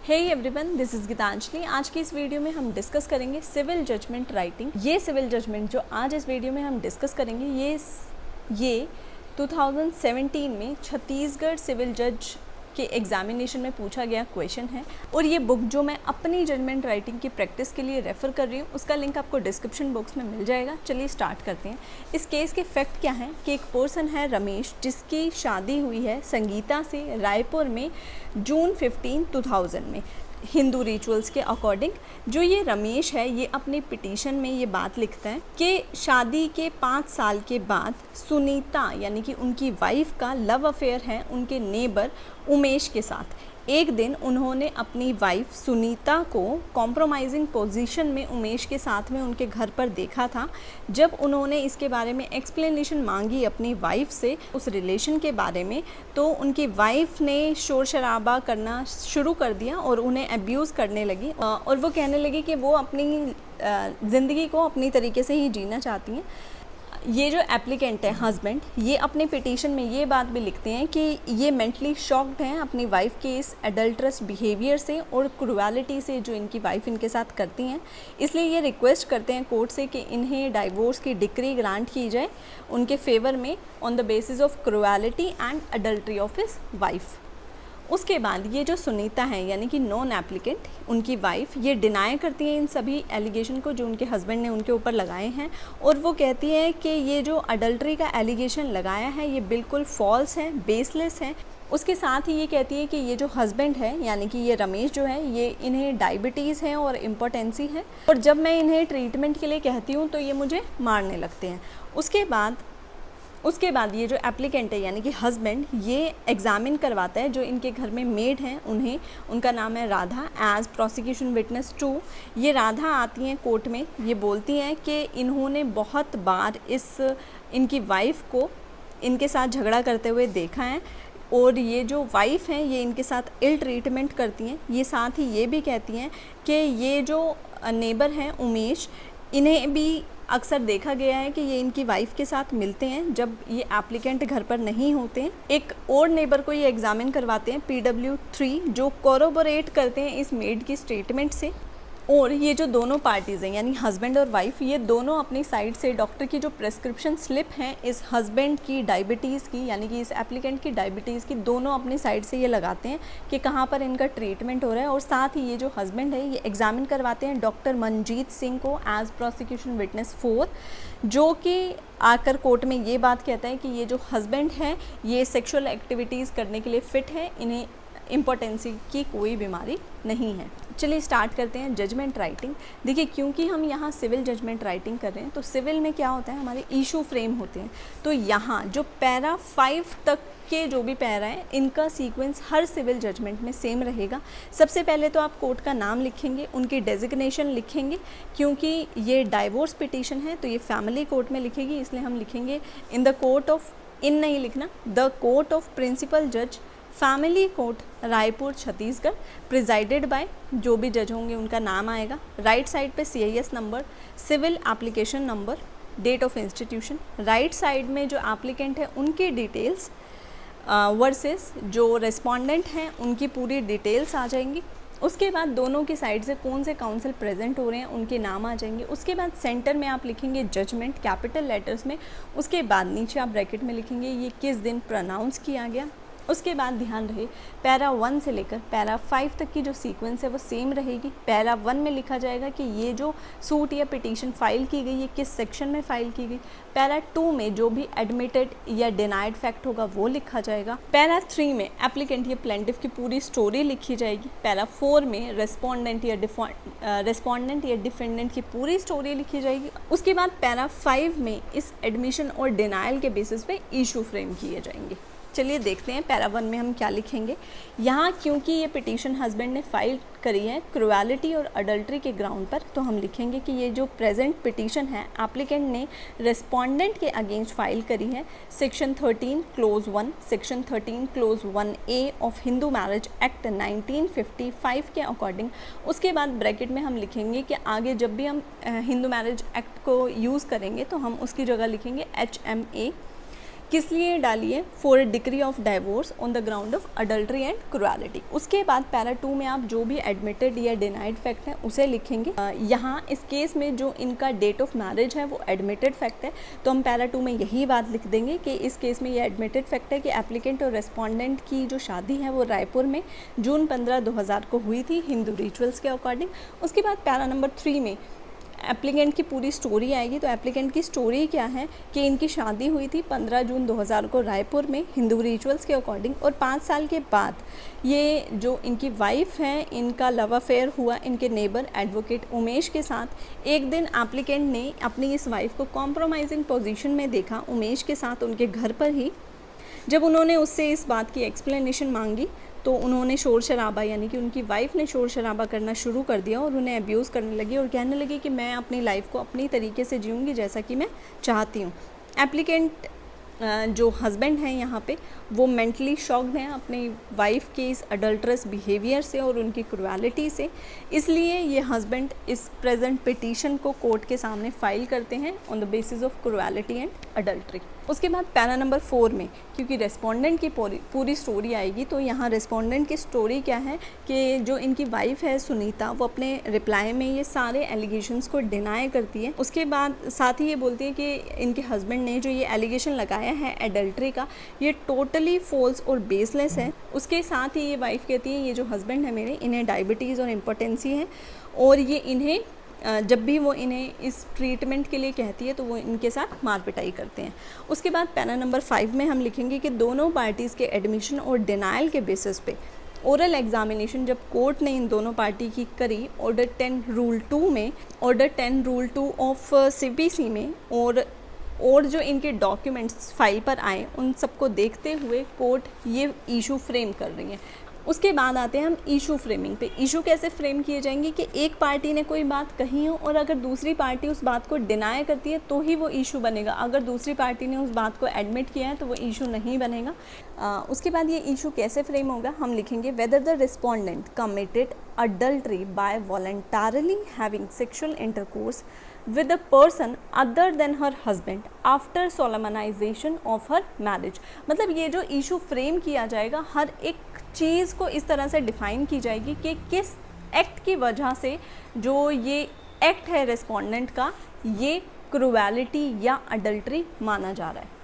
Hey everyone, this is Gitanjali. आज की इस वीडियो में हम डिस्कस करेंगे सिविल जजमेंट राइटिंग। ये सिविल जजमेंट जो आज इस वीडियो में हम डिस्कस करेंगे ये 2017 में छत्तीसगढ़ सिविल जज के एग्जामिनेशन में पूछा गया क्वेश्चन है। और ये बुक जो मैं अपनी जजमेंट राइटिंग की प्रैक्टिस के लिए रेफ़र कर रही हूँ, उसका लिंक आपको डिस्क्रिप्शन बॉक्स में मिल जाएगा। चलिए स्टार्ट करते हैं। इस केस के फैक्ट क्या हैं कि एक पर्सन है रमेश, जिसकी शादी हुई है संगीता से रायपुर में जून 15, 2000 में हिंदू रिचुअल्स के अकॉर्डिंग। जो ये रमेश है, ये अपनी पिटीशन में ये बात लिखता है कि शादी के 5 साल के बाद सुनीता यानी कि उनकी वाइफ का लव अफेयर है उनके नेबर उमेश के साथ। एक दिन उन्होंने अपनी वाइफ सुनीता को कॉम्प्रोमाइजिंग पोजीशन में उमेश के साथ में उनके घर पर देखा था। जब उन्होंने इसके बारे में एक्सप्लेनेशन मांगी अपनी वाइफ से उस रिलेशन के बारे में, तो उनकी वाइफ ने शोर शराबा करना शुरू कर दिया और उन्हें अब्यूज़ करने लगी। और वो कहने लगी कि वो अपनी ज़िंदगी को अपनी तरीके से ही जीना चाहती हैं। ये जो एप्लीकेंट है हस्बैंड, ये अपने पिटीशन में ये बात भी लिखते हैं कि ये मेंटली शॉक्ड हैं अपनी वाइफ के इस एडल्ट्रस बिहेवियर से और क्रूएलिटी से जो इनकी वाइफ इनके साथ करती हैं। इसलिए ये रिक्वेस्ट करते हैं कोर्ट से कि इन्हें डाइवोर्स की डिक्री ग्रांट की जाए उनके फेवर में on the basis of cruelty and adultery of his wife. उसके बाद ये जो सुनीता है यानी कि नॉन एप्लीकेंट, उनकी वाइफ, ये डिनाई करती हैं इन सभी एलिगेशन को जो उनके हस्बैंड ने उनके ऊपर लगाए हैं। और वो कहती है कि ये जो अडल्ट्री का एलिगेशन लगाया है ये बिल्कुल फॉल्स है, बेसलेस है। उसके साथ ही ये कहती है कि ये जो हस्बैंड है यानी कि ये रमेश जो है, ये इन्हें डायबिटीज़ है और इम्पोर्टेंसी है, और जब मैं इन्हें ट्रीटमेंट के लिए कहती हूँ तो ये मुझे मारने लगते हैं। उसके बाद ये जो एप्लीकेंट है यानी कि हस्बैंड, ये एग्ज़ामिन करवाता है जो इनके घर में मेड हैं उन्हें। उनका नाम है राधा, एज प्रोसिक्यूशन विटनेस 2। ये राधा आती हैं कोर्ट में, ये बोलती हैं कि इन्होंने बहुत बार इनकी वाइफ को इनके साथ झगड़ा करते हुए देखा है और ये जो वाइफ हैं ये इनके साथ इल ट्रीटमेंट करती हैं। ये साथ ही ये भी कहती हैं कि ये जो नेबर हैं उमेश, इन्हें भी अक्सर देखा गया है कि ये इनकी वाइफ के साथ मिलते हैं जब ये एप्लीकेंट घर पर नहीं होते हैं। एक और नेबर को ये एग्जामिन करवाते हैं PW3, जो कोरोबोरेट करते हैं इस मेड की स्टेटमेंट से। और ये जो दोनों पार्टीज़ हैं यानी हस्बैंड और वाइफ, ये दोनों अपनी साइड से डॉक्टर की जो प्रेस्क्रिप्शन स्लिप हैं इस हस्बैंड की डायबिटीज़ की यानी कि इस एप्लीकेंट की डायबिटीज़ की, दोनों अपनी साइड से ये लगाते हैं कि कहाँ पर इनका ट्रीटमेंट हो रहा है। और साथ ही ये जो हस्बैंड है ये एग्जामिन करवाते हैं डॉक्टर मनजीत सिंह को एज प्रोसिक्यूशन विटनेस 4, जो कि आकर कोर्ट में ये बात कहता है कि ये जो हस्बैंड है ये सेक्सुअल एक्टिविटीज़ करने के लिए फ़िट है, इन्हें इम्पोर्टेंसी की कोई बीमारी नहीं है। चलिए स्टार्ट करते हैं जजमेंट राइटिंग। देखिए, क्योंकि हम यहाँ सिविल जजमेंट राइटिंग कर रहे हैं तो सिविल में क्या होता है, हमारे इशू फ्रेम होते हैं। तो यहाँ जो पैरा 5 तक के जो भी पैरा हैं इनका सीक्वेंस हर सिविल जजमेंट में सेम रहेगा। सबसे पहले तो आप कोर्ट का नाम लिखेंगे, उनकी डेजिग्नेशन लिखेंगे। क्योंकि ये डाइवोर्स पिटीशन है तो ये फैमिली कोर्ट में लिखेगी, इसलिए हम लिखेंगे in the court of, in नहीं लिखना, द कोर्ट ऑफ प्रिंसिपल जज family court Raipur Chhattisgarh, presided by, जो भी जज होंगे उनका नाम आएगा। राइट साइड पे CIS number, civil application number, date of institution. Right side में जो एप्लीकेंट है उनकी डिटेल्स वर्सेस जो रेस्पोंडेंट हैं उनकी पूरी डिटेल्स आ जाएंगी। उसके बाद दोनों की साइड से कौन से काउंसिल प्रेजेंट हो रहे हैं उनके नाम आ जाएंगे। उसके बाद सेंटर में आप लिखेंगे जजमेंट कैपिटल लेटर्स में। उसके बाद नीचे आप ब्रैकेट में लिखेंगे ये किस दिन प्रोनाउंस किया गया। उसके बाद ध्यान रहे पैरा 1 से लेकर पैरा 5 तक की जो सीक्वेंस है वो सेम रहेगी। पैरा 1 में लिखा जाएगा कि ये जो सूट या पिटीशन फाइल की गई ये किस सेक्शन में फ़ाइल की गई। पैरा 2 में जो भी एडमिटेड या डिनाइड फैक्ट होगा वो लिखा जाएगा। पैरा 3 में एप्लीकेंट या प्लेंटिफ की पूरी स्टोरी लिखी जाएगी। पैरा 4 में रेस्पोंडेंट या डिफेंडेंट की पूरी स्टोरी लिखी जाएगी। उसके बाद पैरा 5 में इस एडमिशन और डिनाइल के बेसिस पे इशू फ्रेम किए जाएंगे। चलिए देखते हैं पैरा 1 में हम क्या लिखेंगे। यहाँ क्योंकि ये पिटीशन हस्बैंड ने फाइल करी है क्रूएलिटी और अडल्ट्री के ग्राउंड पर, तो हम लिखेंगे कि ये जो प्रेजेंट पिटीशन है एप्लीकेंट ने रेस्पोंडेंट के अगेंस्ट फाइल करी है section 13 close 1, section 13 close 1A of Hindu marriage act 1955 के अकॉर्डिंग। उसके बाद ब्रैकेट में हम लिखेंगे कि आगे जब भी हम हिंदू मैरिज एक्ट को यूज़ करेंगे तो हम उसकी जगह लिखेंगे HMA किस लिए डाली है? For a decree of divorce on the ground of adultery and cruelty. उसके बाद पैरा 2 में आप जो भी एडमिटेड या डिनाइड फैक्ट है उसे लिखेंगे। यहाँ इस केस में जो इनका डेट ऑफ मैरिज है वो एडमिटेड फैक्ट है, तो हम पैरा 2 में यही बात लिख देंगे कि इस केस में ये एडमिटेड फैक्ट है कि एप्लीकेंट और रेस्पोंडेंट की जो शादी है वो रायपुर में जून 15, 2000 को हुई थी हिंदू रिचुअल्स के अकॉर्डिंग। उसके बाद पैरा नंबर 3 में एप्लीकेंट की पूरी स्टोरी आएगी। तो एप्लीकेंट की स्टोरी क्या है कि इनकी शादी हुई थी 15 जून 2000 को रायपुर में हिंदू रिचुअल्स के अकॉर्डिंग, और 5 साल के बाद ये जो इनकी वाइफ है इनका लव अफेयर हुआ इनके नेबर एडवोकेट उमेश के साथ। एक दिन एप्लीकेंट ने अपनी इस वाइफ को कॉम्प्रोमाइजिंग पोजीशन में देखा उमेश के साथ उनके घर पर ही। जब उन्होंने उससे इस बात की एक्सप्लेनेशन मांगी तो उन्होंने शोर शराबा, यानी कि उनकी वाइफ ने शोर शराबा करना शुरू कर दिया और उन्हें अब्यूज़ करने लगी और कहने लगी कि मैं अपनी लाइफ को अपनी तरीके से जीऊँगी जैसा कि मैं चाहती हूँ। एप्लीकेंट जो हस्बैंड हैं यहाँ पे वो मेंटली शॉक्ड हैं अपनी वाइफ के इस अडल्ट्रस बिहेवियर से और उनकी क्रुएलिटी से, इसलिए ये हस्बैंड इस प्रेजेंट पिटीशन को कोर्ट के सामने फाइल करते हैं on the basis of cruelty and adultery. उसके बाद पैरा नंबर 4 में क्योंकि रेस्पोंडेंट की पूरी स्टोरी आएगी, तो यहाँ रेस्पोंडेंट की स्टोरी क्या है कि जो इनकी वाइफ है सुनीता वो अपने रिप्लाई में ये सारे एलिगेशंस को डिनाई करती है। उसके बाद साथ ही ये बोलती है कि इनके हस्बैंड ने जो ये एलिगेशन लगाया है एडल्ट्री का ये टोटली फॉल्स और बेसलेस है। उसके साथ ही ये वाइफ कहती है ये जो हस्बैंड है मेरे इन्हें डायबिटीज़ और इम्पोर्टेंसी है और ये इन्हें जब भी वो इन्हें इस ट्रीटमेंट के लिए कहती है तो वो इनके साथ मार पिटाई करते हैं। उसके बाद पैरा नंबर 5 में हम लिखेंगे कि दोनों पार्टीज़ के एडमिशन और डिनाइल के बेसिस पे ओरल एग्जामिनेशन जब कोर्ट ने इन दोनों पार्टी की करी ऑर्डर 10 रूल 2 में, ऑर्डर 10 रूल 2 ऑफ CPC में, और जो इनके डॉक्यूमेंट्स फाइल पर आए उन सबको देखते हुए कोर्ट ये इशू फ्रेम कर रही है। उसके बाद आते हैं हम इशू फ्रेमिंग पे। इशू कैसे फ्रेम किए जाएंगे कि एक पार्टी ने कोई बात कही हो और अगर दूसरी पार्टी उस बात को डिनाई करती है तो ही वो इशू बनेगा। अगर दूसरी पार्टी ने उस बात को एडमिट किया है तो वो इशू नहीं बनेगा। उसके बाद ये इशू कैसे फ्रेम होगा, हम लिखेंगे whether the respondent committed adultery by voluntarily having sexual intercourse with a person other than her husband after solemnization of her marriage। मतलब ये जो इशू फ्रेम किया जाएगा हर एक चीज़ को इस तरह से डिफ़ाइन की जाएगी कि किस एक्ट की वजह से जो ये एक्ट है रेस्पोंडेंट का ये क्रुएलिटी या अडल्ट्री माना जा रहा है।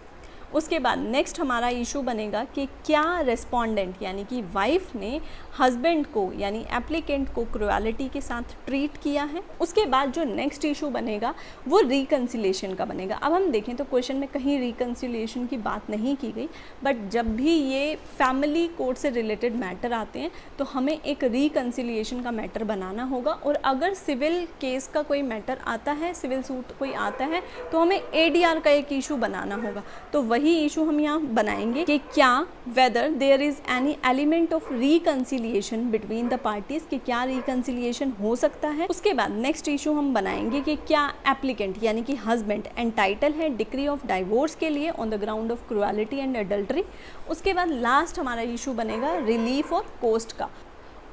उसके बाद नेक्स्ट हमारा इशू बनेगा कि क्या रेस्पोंडेंट यानी कि वाइफ ने हस्बैंड को यानी एप्लीकेंट को क्रुएलिटी के साथ ट्रीट किया है। उसके बाद जो नेक्स्ट इशू बनेगा वो रिकन्सिलिएशन का बनेगा। अब हम देखें तो क्वेश्चन में कहीं रिकन्सिलिएशन की बात नहीं की गई, बट जब भी ये फैमिली कोर्ट से रिलेटेड मैटर आते हैं तो हमें एक रिकन्सिलिएशन का मैटर बनाना होगा। और अगर सिविल केस का कोई मैटर आता है, सिविल सूट कोई आता है, तो हमें ADR का एक इशू बनाना होगा। तो वही इशू हम यहाँ बनाएंगे कि क्या whether there is any element of reconciliation between the parties, कि क्या रिकन्सिलिएशन हो सकता है। उसके बाद नेक्स्ट इशू हम बनाएंगे कि क्या एप्लीकेंट यानी कि हस्बैंड एंटाइटल है डिक्री ऑफ डाइवोर्स के लिए on the ground of cruelty and adultery. उसके बाद लास्ट हमारा इशू बनेगा रिलीफ और कोस्ट का।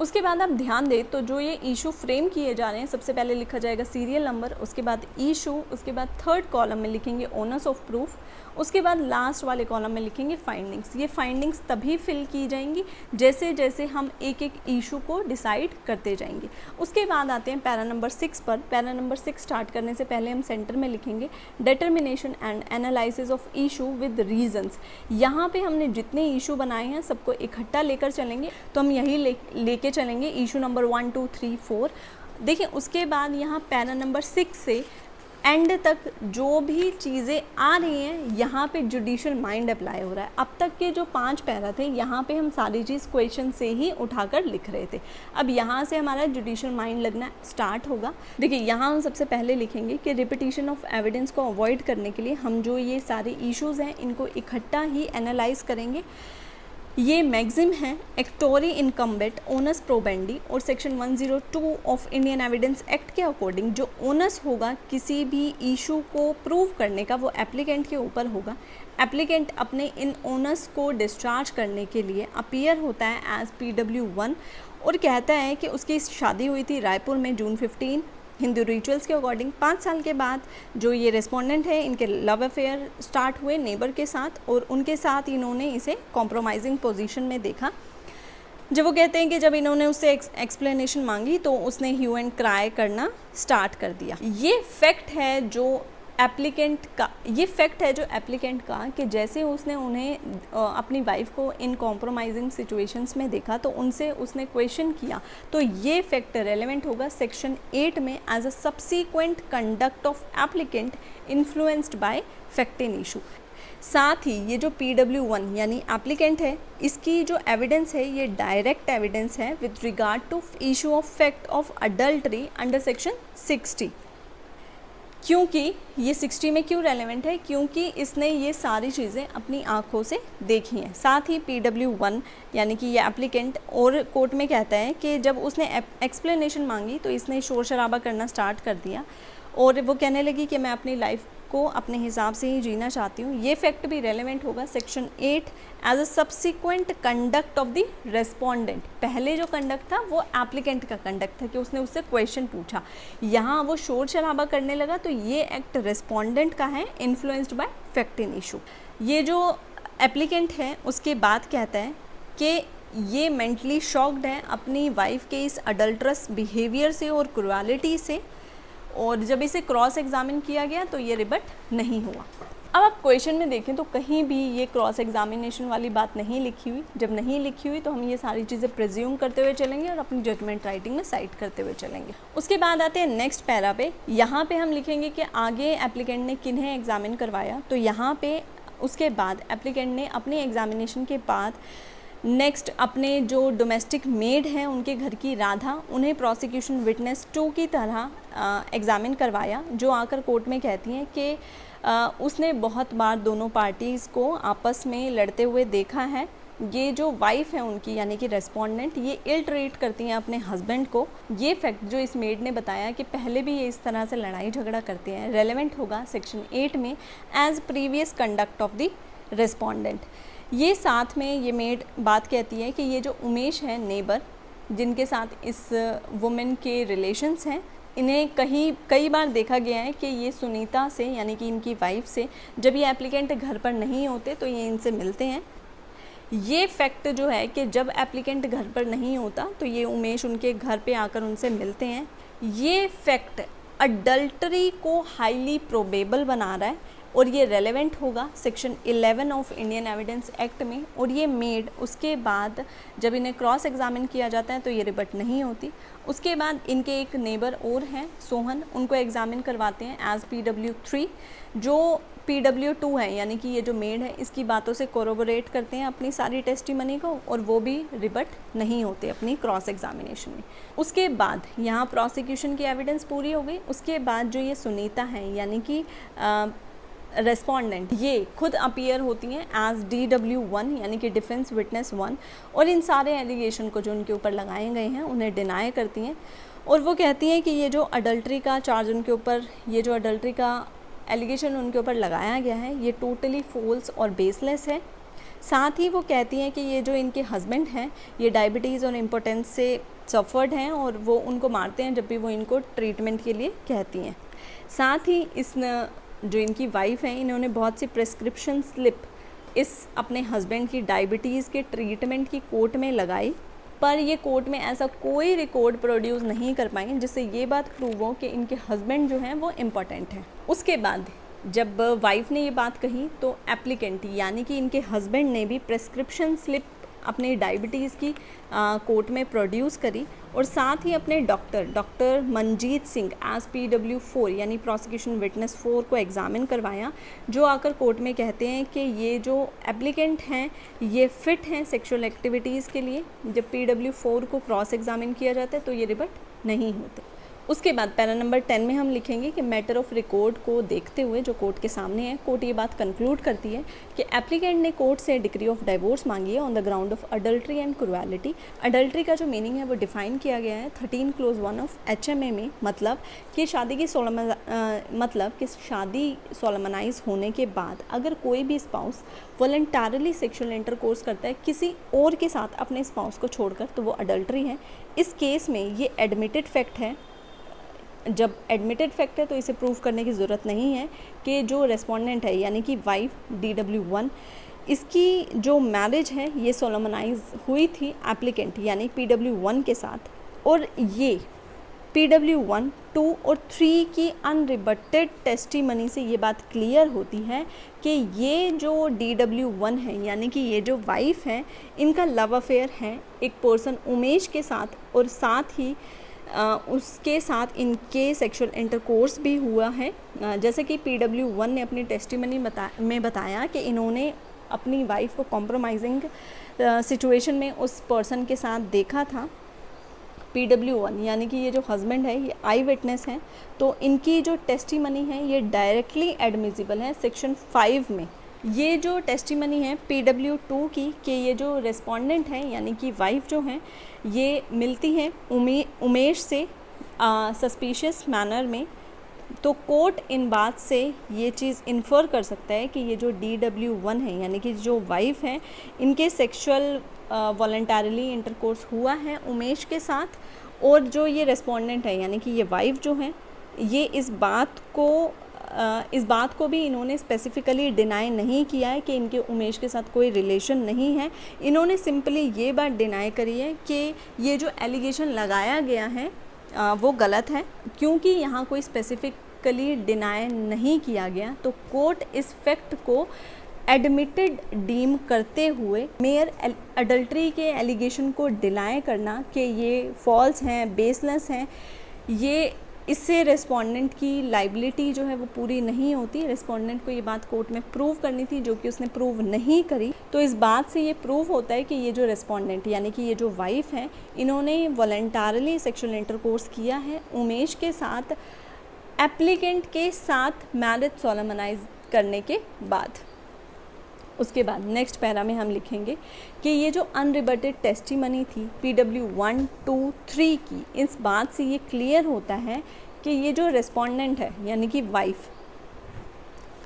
उसके बाद आप ध्यान दें तो जो ये इशू फ्रेम किए जा रहे हैं सबसे पहले लिखा जाएगा सीरियल नंबर, उसके बाद इशू, उसके बाद थर्ड कॉलम में लिखेंगे ओनर्स ऑफ प्रूफ, उसके बाद लास्ट वाले कॉलम में लिखेंगे फाइंडिंग्स। ये फाइंडिंग्स तभी फिल की जाएंगी जैसे जैसे हम एक एक इशू को डिसाइड करते जाएंगे। उसके बाद आते हैं पैरा नंबर 6 पर। पैरा नंबर 6 स्टार्ट करने से पहले हम सेंटर में लिखेंगे determination and analysis of issue with reasons. यहाँ पे हमने जितने इशू बनाए हैं सबको इकट्ठा लेकर चलेंगे, तो हम यही लेके चलेंगे इशू नंबर 1 2 3 4। देखिए उसके बाद यहाँ पैरा नंबर 6 से एंड तक जो भी चीज़ें आ रही हैं यहाँ पे जुडिशियल माइंड अप्लाई हो रहा है। अब तक के जो 5 पैरा थे यहाँ पे हम सारी चीज़ क्वेश्चन से ही उठाकर लिख रहे थे। अब यहाँ से हमारा जुडिशियल माइंड लगना स्टार्ट होगा। देखिए यहाँ हम सबसे पहले लिखेंगे कि रिपीटिशन ऑफ एविडेंस को अवॉइड करने के लिए हम जो ये सारे इश्यूज़ हैं इनको इकट्ठा ही एनालाइज करेंगे। ये मैक्सिम है एक्टोरी इनकम्बेट ओनस प्रोबेंडी और section 102 of Indian evidence act के अकॉर्डिंग जो ओनस होगा किसी भी इशू को प्रूव करने का वो एप्लीकेंट के ऊपर होगा। एप्लीकेंट अपने इन ओनस को डिस्चार्ज करने के लिए अपीयर होता है एज PW1 और कहता है कि उसकी शादी हुई थी रायपुर में जून 15 हिंदू रिचुअल्स के अकॉर्डिंग 5 साल के बाद जो ये रेस्पोंडेंट है, इनके लव अफेयर स्टार्ट हुए नेबर के साथ, और उनके साथ इन्होंने इसे कॉम्प्रोमाइजिंग पोजीशन में देखा। जब वो कहते हैं कि जब इन्होंने उससे एक्सप्लेनेशन मांगी तो उसने ह्यू एंड क्राई करना स्टार्ट कर दिया। ये फैक्ट है जो एप्लीकेंट का कि जैसे उसने उन्हें अपनी वाइफ को इन कॉम्प्रोमाइजिंग सिचुएशंस में देखा तो उनसे उसने क्वेश्चन किया, तो ये फैक्ट रेलेवेंट होगा सेक्शन 8 में as a subsequent conduct of applicant influenced by fact in issue. साथ ही ये जो PW1 यानी एप्लीकेंट है, इसकी जो एविडेंस है ये डायरेक्ट एविडेंस है with regard to issue of fact of adultery under section 60। क्योंकि ये 60 में क्यों रेलेवेंट है? क्योंकि इसने ये सारी चीज़ें अपनी आँखों से देखी हैं। साथ ही PW1 यानी कि ये एप्लीकेंट और कोर्ट में कहता है कि जब उसने एक्सप्लेनेशन मांगी तो इसने शोर शराबा करना स्टार्ट कर दिया और वो कहने लगी कि मैं अपनी लाइफ को अपने हिसाब से ही जीना चाहती हूँ। ये फैक्ट भी रेलेवेंट होगा section 8 as a subsequent conduct of the respondent. पहले जो कंडक्ट था वो एप्लीकेंट का कंडक्ट था कि उसने उससे क्वेश्चन पूछा, यहाँ वो शोर शराबा करने लगा तो ये एक्ट रेस्पोंडेंट का है influenced by fact in issue. ये जो एप्लीकेंट है उसके बाद कहता है कि ये मेंटली शॉक्ड है अपनी वाइफ के इस अडल्ट्रस बिहेवियर से और क्रुएलिटी से, और जब इसे क्रॉस एग्जामिन किया गया तो ये रिबट नहीं हुआ। अब आप क्वेश्चन में देखें तो कहीं भी ये क्रॉस एग्जामिनेशन वाली बात नहीं लिखी हुई। जब नहीं लिखी हुई तो हम ये सारी चीज़ें प्रिज्यूम करते हुए चलेंगे और अपनी जजमेंट राइटिंग में साइट करते हुए चलेंगे। उसके बाद आते हैं नेक्स्ट पैरा पे। यहाँ पे हम लिखेंगे कि आगे एप्लीकेंट ने किन्हें एग्जामिन करवाया। तो यहाँ पे उसके बाद एप्लीकेंट ने अपने एग्जामिनेशन के बाद नेक्स्ट अपने जो डोमेस्टिक मेड हैं उनके घर की राधा, उन्हें प्रोसिक्यूशन विटनेस 2 की तरह एग्ज़ामिन करवाया, जो आकर कोर्ट में कहती हैं कि उसने बहुत बार दोनों पार्टीज़ को आपस में लड़ते हुए देखा है। ये जो वाइफ है उनकी यानी कि रेस्पोंडेंट, ये इल ट्रीट करती हैं अपने हस्बैंड को। ये फैक्ट जो इस मेड ने बताया कि पहले भी ये इस तरह से लड़ाई झगड़ा करते हैं, रेलेवेंट होगा सेक्शन 8 में as previous conduct of the respondent. ये साथ में ये मेड बात कहती है कि ये जो उमेश है नेबर, जिनके साथ इस वुमेन के रिलेशंस हैं, इन्हें कई बार देखा गया है कि ये सुनीता से यानी कि इनकी वाइफ से जब ये एप्लीकेंट घर पर नहीं होते तो ये इनसे मिलते हैं। ये फैक्ट जो है कि जब एप्लीकेंट घर पर नहीं होता तो ये उमेश उनके घर पे आकर उनसे मिलते हैं। ये फैक्ट अडल्टरी को हाईली प्रोबेबल बना रहा है और ये रेलेवेंट होगा section 11 of Indian evidence act में। और ये मेड उसके बाद जब इन्हें क्रॉस एग्जामिन किया जाता है तो ये रिबट नहीं होती। उसके बाद इनके एक नेबर और हैं सोहन, उनको एग्जामिन करवाते हैं एज PW3। जो PW2 है यानी कि ये जो मेड है इसकी बातों से कोरोबोरेट करते हैं अपनी सारी टेस्टिमनी को, और वो भी रिबट नहीं होते अपनी क्रॉस एग्जामिनेशन में। उसके बाद यहाँ प्रोसिक्यूशन की एविडेंस पूरी हो गई। उसके बाद जो ये सुनीता है यानी कि रेस्पोंडेंट, ये खुद अपीयर होती हैं एज DW1 यानी कि डिफेंस विटनेस 1, और इन सारे एलिगेशन को जो उनके ऊपर लगाए गए हैं उन्हें डिनाई करती हैं। और वो कहती हैं कि ये जो अडल्ट्री का चार्ज उनके ऊपर, ये जो अडल्ट्री का एलिगेशन उनके ऊपर लगाया गया है ये टोटली फॉल्स और बेसलेस है। साथ ही वो कहती हैं कि ये जो इनके हस्बैंड हैं ये डायबिटीज़ और इम्पोर्टेंस से सफ़र्ड हैं और वो उनको मारते हैं जब भी वो इनको ट्रीटमेंट के लिए कहती हैं। साथ ही इस जो इनकी वाइफ है इन्होंने बहुत सी प्रेस्क्रिप्शन स्लिप इस अपने हस्बैंड की डायबिटीज़ के ट्रीटमेंट की कोर्ट में लगाई, पर ये कोर्ट में ऐसा कोई रिकॉर्ड प्रोड्यूस नहीं कर पाई जिससे ये बात प्रूव हो कि इनके हस्बैंड जो हैं वो इम्पॉर्टेंट हैं। उसके बाद जब वाइफ ने ये बात कही तो एप्लीकेंट यानी कि इनके हस्बैंड ने भी प्रेस्क्रिप्शन स्लिप अपनी डायबिटीज़ की कोर्ट में प्रोड्यूस करी, और साथ ही अपने doctor Manjeet Singh as PW4 यानी प्रोसिक्यूशन विटनेस 4 को एग्ज़ामिन करवाया, जो आकर कोर्ट में कहते हैं कि ये जो एप्लीकेंट हैं ये फ़िट हैं सेक्सुअल एक्टिविटीज़ के लिए। जब PW4 को क्रॉस एग्ज़ामिन किया जाता है तो ये रिबट नहीं होते। उसके बाद पैरा नंबर 10 में हम लिखेंगे कि मैटर ऑफ रिकॉर्ड को देखते हुए जो कोर्ट के सामने है, कोर्ट ये बात कंक्लूड करती है कि एप्लीकेंट ने कोर्ट से डिक्री ऑफ डाइवोर्स मांगी है on the ground of adultery and cruelty. Adultery का जो मीनिंग है वो डिफाइन किया गया है 13 क्लोज 1 ऑफ HMA में, मतलब कि शादी सोलमनाइज होने के बाद अगर कोई भी स्पाउस वॉलंटरली सेक्सुअल इंटरकोर्स करता है किसी और के साथ अपने स्पाउस को छोड़कर तो वो अडल्ट्री है। इस केस में ये एडमिटेड फैक्ट है जब एडमिटेड फैक्ट है तो इसे प्रूव करने की ज़रूरत नहीं है कि जो रेस्पोंडेंट है यानी कि वाइफ DW1, इसकी जो मैरिज है ये सोलोमनाइज हुई थी एप्लीकेंट यानी PW1 के साथ, और ये PW1, 2 और 3 की अनरिबटेड टेस्टिमनी से ये बात क्लियर होती है कि ये जो DW1 है यानी कि ये जो वाइफ है, इनका लव अफेयर है एक पर्सन उमेश के साथ, और साथ ही उसके साथ इनके सेक्सुअल इंटरकोर्स भी हुआ है। जैसे कि PW1 ने अपनी टेस्टिमनी में बताया कि इन्होंने अपनी वाइफ को कॉम्प्रोमाइजिंग सिचुएशन में उस पर्सन के साथ देखा था। PW1 यानी कि ये जो हस्बैंड है ये आई विटनेस हैं, तो इनकी जो टेस्टिमनी है ये डायरेक्टली एडमिसिबल है सेक्शन 5 में। ये जो टेस्टिमनी है PW2 की कि ये जो रेस्पोंडेंट है यानी कि वाइफ जो है ये मिलती है उमेश से सस्पिशियस मैनर में, तो कोर्ट इन बात से ये चीज़ इन्फर कर सकता है कि ये जो DW1 है यानी कि जो वाइफ है इनके सेक्सुअल वॉलंटरली इंटरकोर्स हुआ है उमेश के साथ, और जो ये रेस्पोंडेंट है यानी कि ये वाइफ जो है ये इस बात को भी इन्होंने स्पेसिफिकली डिनाई नहीं किया है कि इनके उमेश के साथ कोई रिलेशन नहीं है। इन्होंने सिंपली ये बात डिनाई करी है कि ये जो एलिगेशन लगाया गया है वो गलत है, क्योंकि यहाँ कोई स्पेसिफिकली डिनाई नहीं किया गया, तो कोर्ट इस फैक्ट को एडमिटेड डीम करते हुए मेयर अडल्ट्री के एलिगेशन को डिनाई करना कि ये फॉल्स हैं, बेसलेस हैं, ये इससे रेस्पोंडेंट की लाइबिलिटी जो है वो पूरी नहीं होती। रेस्पोंडेंट को ये बात कोर्ट में प्रूव करनी थी जो कि उसने प्रूव नहीं करी, तो इस बात से ये प्रूव होता है कि ये जो रेस्पोंडेंट यानी कि ये जो वाइफ है इन्होंने वॉलंटरली सेक्सुअल इंटरकोर्स किया है उमेश के साथ एप्लीकेंट के साथ मैरिज सोलमनाइज करने के बाद। उसके बाद नेक्स्ट पैरा में हम लिखेंगे कि ये जो अनरिबटेड टेस्टिमनी थी PW1, 2, 3 की, इस बात से ये क्लियर होता है कि ये जो रेस्पोंडेंट है यानी कि वाइफ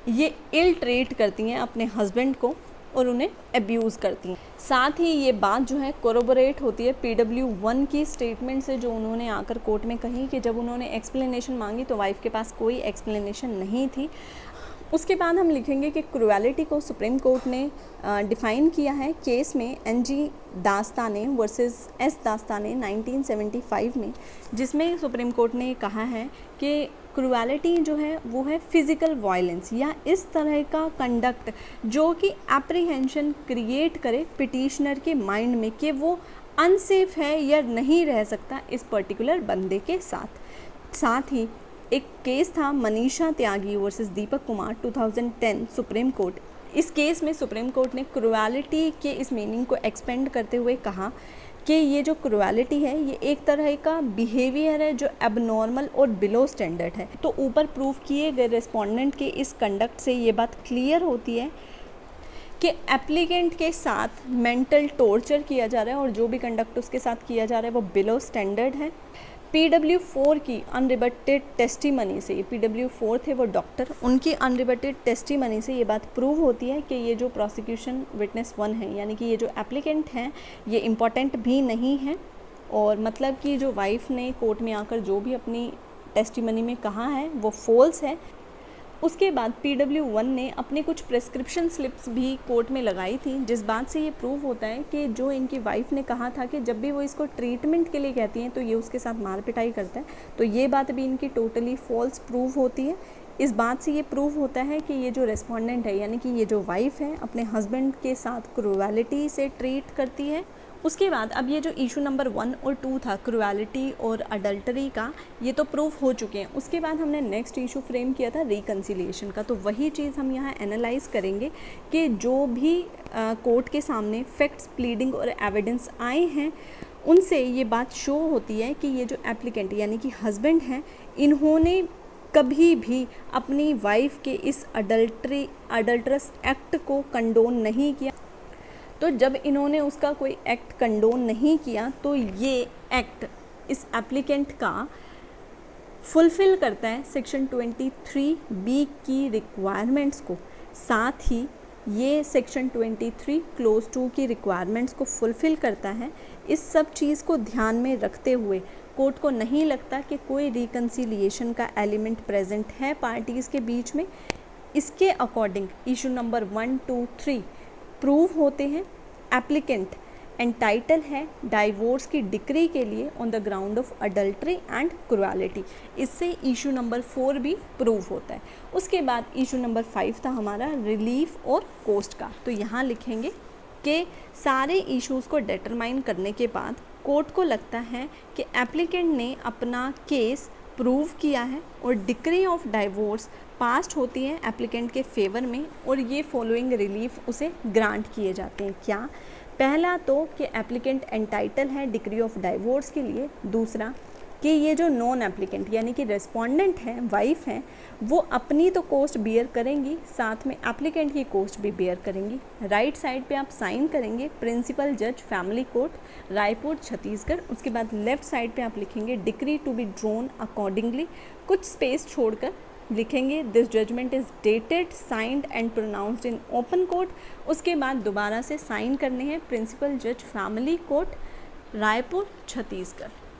ये इल ट्रीट करती हैं अपने हस्बैंड को और उन्हें अब्यूज़ करती हैं। साथ ही ये बात जो है कोरोबोरेट होती है PW1 की स्टेटमेंट से, जो उन्होंने आकर कोर्ट में कही कि जब उन्होंने एक्सप्लेनेशन मांगी तो वाइफ के पास कोई एक्सप्लेनेशन नहीं थी। उसके बाद हम लिखेंगे कि क्रूएलिटी को सुप्रीम कोर्ट ने डिफ़ाइन किया है केस में NG Dastane versus S Dastane 1975 में, जिसमें सुप्रीम कोर्ट ने कहा है कि क्रूएलिटी जो है वो है फिज़िकल वायलेंस या इस तरह का कंडक्ट जो कि एप्रीहेंशन क्रिएट करे पिटिशनर के माइंड में कि वो अनसेफ है या नहीं रह सकता इस पर्टिकुलर बंदे के साथ। साथ ही एक केस था मनीषा त्यागी versus Deepak Kumar 2010 supreme court. इस केस में सुप्रीम कोर्ट ने क्रूएलिटी के इस मीनिंग को एक्सपेंड करते हुए कहा कि ये जो क्रूएलिटी है ये एक तरह का बिहेवियर है जो एबनॉर्मल और बिलो स्टैंडर्ड है। तो ऊपर प्रूव किए गए रेस्पोंडेंट के इस कंडक्ट से ये बात क्लियर होती है कि एप्लीकेंट के साथ मेंटल टॉर्चर किया जा रहा है और जो भी कंडक्ट उसके साथ किया जा रहा है वो बिलो स्टैंडर्ड है। PW4 की अनरिबटेड टेस्टिमनी से, ये PW4 थे वो डॉक्टर, उनकी अनरिबटेड टेस्टिमनी से ये बात प्रूव होती है कि ये जो प्रोसिक्यूशन विटनेस 1 है यानी कि ये जो एप्लीकेंट हैं ये इम्पॉर्टेंट भी नहीं है, और मतलब कि जो वाइफ ने कोर्ट में आकर जो भी अपनी टेस्टिमनी में कहा है वो फॉल्स है। उसके बाद PW1 ने अपने कुछ प्रेस्क्रिप्शन स्लिप्स भी कोर्ट में लगाई थी, जिस बात से ये प्रूव होता है कि जो इनकी वाइफ ने कहा था कि जब भी वो इसको ट्रीटमेंट के लिए कहती हैं तो ये उसके साथ मार पिटाई करता है, तो ये बात भी इनकी टोटली फॉल्स प्रूव होती है। इस बात से ये प्रूव होता है कि ये जो रेस्पोंडेंट है यानी कि ये जो वाइफ है अपने हस्बैंड के साथ क्रूएलिटी से ट्रीट करती है। उसके बाद अब ये जो इशू नंबर 1 और 2 था क्रूएलिटी और अडल्टरी का, ये तो प्रूफ हो चुके हैं। उसके बाद हमने नेक्स्ट इशू फ्रेम किया था रिकन्सिलिएशन का, तो वही चीज़ हम यहाँ एनालाइज करेंगे कि जो भी कोर्ट के सामने फैक्ट्स, प्लीडिंग और एविडेंस आए हैं उनसे ये बात शो होती है कि ये जो एप्लीकेंट यानी कि हस्बैंड हैं इन्होंने कभी भी अपनी वाइफ के इस अडल्ट्रस एक्ट को कंडोन नहीं किया। तो जब इन्होंने उसका कोई एक्ट कंडोन नहीं किया तो ये एक्ट इस एप्लीकेंट का फुलफ़िल करता है सेक्शन 23B की रिक्वायरमेंट्स को, साथ ही ये सेक्शन 23 क्लोज 2 की रिक्वायरमेंट्स को फुलफ़िल करता है। इस सब चीज़ को ध्यान में रखते हुए कोर्ट को नहीं लगता कि कोई रिकन्सिलिएशन का एलिमेंट प्रेजेंट है पार्टीज़ के बीच में, इसके अकॉर्डिंग इशू नंबर 1, 2, 3 प्रूव होते हैं। एप्लीकेंट एंटाइटल है डाइवोर्स की डिक्री के लिए on the ground of adultery and cruelty, इससे इशू नंबर 4 भी प्रूव होता है। उसके बाद इशू नंबर 5 था हमारा रिलीफ और कोस्ट का। तो यहाँ लिखेंगे कि सारे इश्यूज़ को डिटरमाइन करने के बाद कोर्ट को लगता है कि एप्लीकेंट ने अपना केस प्रूव किया है और डिक्री ऑफ डाइवोर्स पास्ट होती है एप्लीकेंट के फेवर में, और ये फॉलोइंग रिलीफ उसे ग्रांट किए जाते हैं। क्या? पहला तो कि एप्लीकेंट एंटाइटल है डिक्री ऑफ डाइवोर्स के लिए। दूसरा कि ये जो नॉन एप्लीकेंट यानी कि रेस्पोंडेंट हैं, वाइफ हैं, वो अपनी तो कॉस्ट बियर करेंगी, साथ में एप्लीकेंट की कॉस्ट भी बियर करेंगी। राइट साइड पे आप साइन करेंगे प्रिंसिपल जज फैमिली कोर्ट रायपुर छत्तीसगढ़। उसके बाद लेफ्ट साइड पे आप लिखेंगे decree to be drawn accordingly, कुछ स्पेस छोड़कर लिखेंगे this judgment is dated signed and pronounced in open court. उसके बाद दोबारा से साइन करने हैं प्रिंसिपल जज फैमिली कोर्ट रायपुर छत्तीसगढ़।